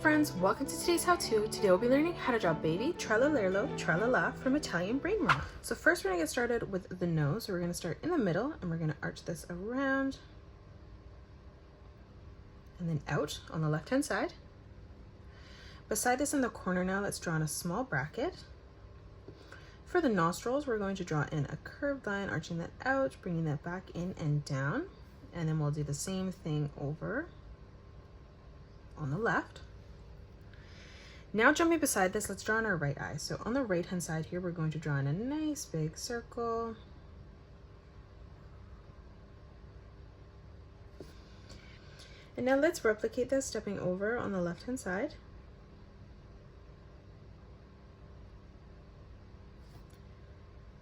friends, welcome to today's how-to. Today we'll be learning how to draw baby Tralalerlo Tralala from Italian Brainrot. So first we're going to get started with the nose. So we're going to start in the middle and we're going to arch this around and then out on the left hand side. Beside this in the corner now, let's draw in a small bracket. For the nostrils, we're going to draw in a curved line, arching that out, bringing that back in and down. And then we'll do the same thing over on the left. Now jumping beside this, let's draw in our right eye. So on the right hand side here, we're going to draw in a nice big circle. And now let's replicate this, stepping over on the left hand side.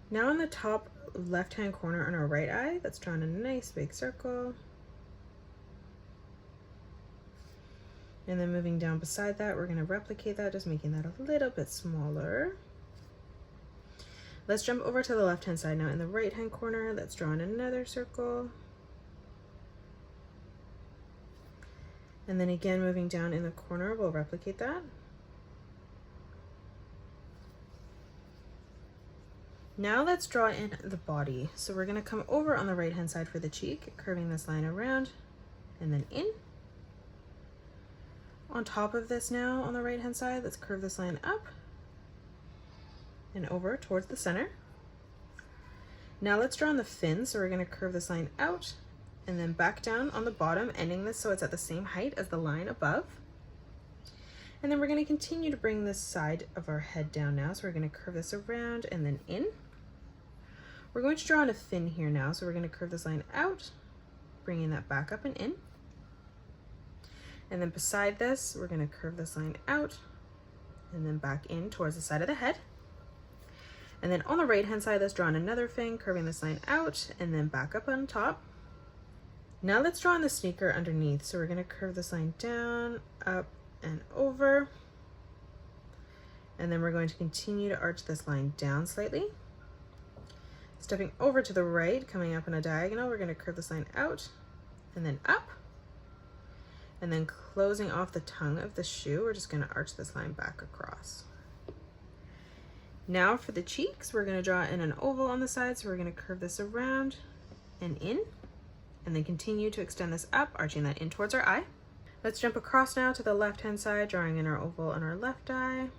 Now in the top left hand corner on our right eye, let's draw in a nice big circle. And then moving down beside that, we're going to replicate that, just making that a little bit smaller. Let's jump over to the left hand side now. In the right hand corner, let's draw in another circle. And then again, moving down in the corner, we'll replicate that. Now let's draw in the body. So we're going to come over on the right hand side for the cheek, curving this line around and then in. On top of this now on the right hand side, let's curve this line up and over towards the center. Now let's draw on the fin. So we're going to curve this line out and then back down on the bottom, ending this so it's at the same height as the line above. And then we're going to continue to bring this side of our head down now. So we're going to curve this around and then in. We're going to draw on a fin here now. So we're going to curve this line out, bringing that back up and in. And then beside this, we're going to curve this line out and then back in towards the side of the head. And then on the right hand side, let's draw on another fin, curving this line out and then back up on top. Now let's draw on the sneaker underneath. So we're going to curve this line down, up and over. And then we're going to continue to arch this line down slightly. Stepping over to the right, coming up in a diagonal, we're going to curve this line out and then up. And then closing off the tongue of the shoe, we're just going to arch this line back across. Now for the cheeks, we're going to draw in an oval on the side. So we're going to curve this around and in, and then continue to extend this up, arching that in towards our eye. Let's jump across now to the left hand side, drawing in our oval on our left eye.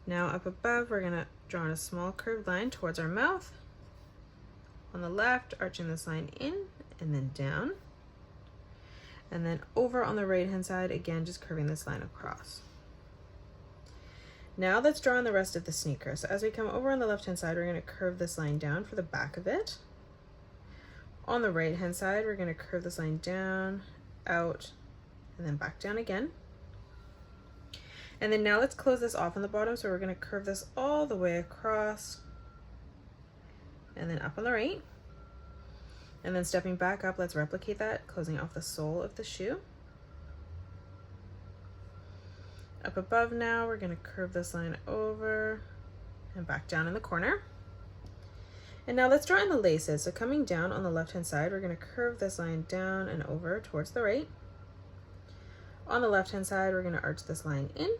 Now up above, we're going to draw in a small curved line towards our mouth. On the left, arching this line in and then down. And then over on the right hand side, again, just curving this line across. Now let's draw on the rest of the sneaker. So as we come over on the left hand side, we're going to curve this line down for the back of it. On the right hand side, we're going to curve this line down, out, and then back down again. And then now let's close this off on the bottom. So we're going to curve this all the way across and then up on the right. And then stepping back up, let's replicate that, closing off the sole of the shoe. Up above now, we're going to curve this line over and back down in the corner. And now let's draw in the laces. So coming down on the left hand side, we're going to curve this line down and over towards the right. On the left hand side, we're going to arch this line in.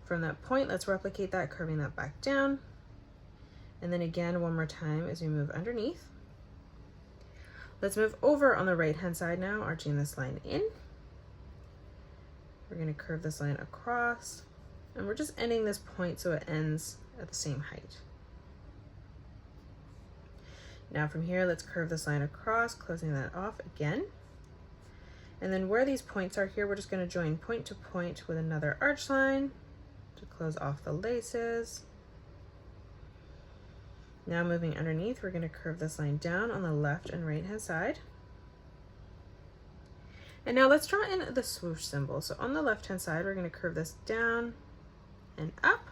From that point, let's replicate that, curving that back down. And then again, one more time as we move underneath. Let's move over on the right hand side now, arching this line in. We're going to curve this line across, and we're just ending this point so it ends at the same height. Now from here, let's curve this line across, closing that off again. And then where these points are here, we're just going to join point to point with another arch line to close off the laces. Now moving underneath, we're going to curve this line down on the left and right hand side. And now let's draw in the swoosh symbol. So on the left hand side, we're going to curve this down and up.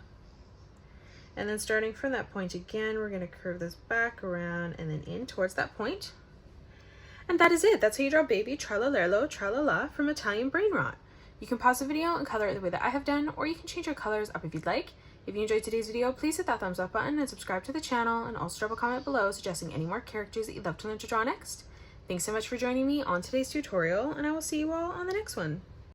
And then starting from that point again, we're going to curve this back around and then in towards that point. And that is it. That's how you draw baby Tralalerlo Tralala from Italian Brainrot. You can pause the video and color it the way that I have done, or you can change your colors up if you'd like. If you enjoyed today's video, please hit that thumbs up button and subscribe to the channel, and also drop a comment below suggesting any more characters that you'd love to learn to draw next. Thanks so much for joining me on today's tutorial, and I will see you all on the next one.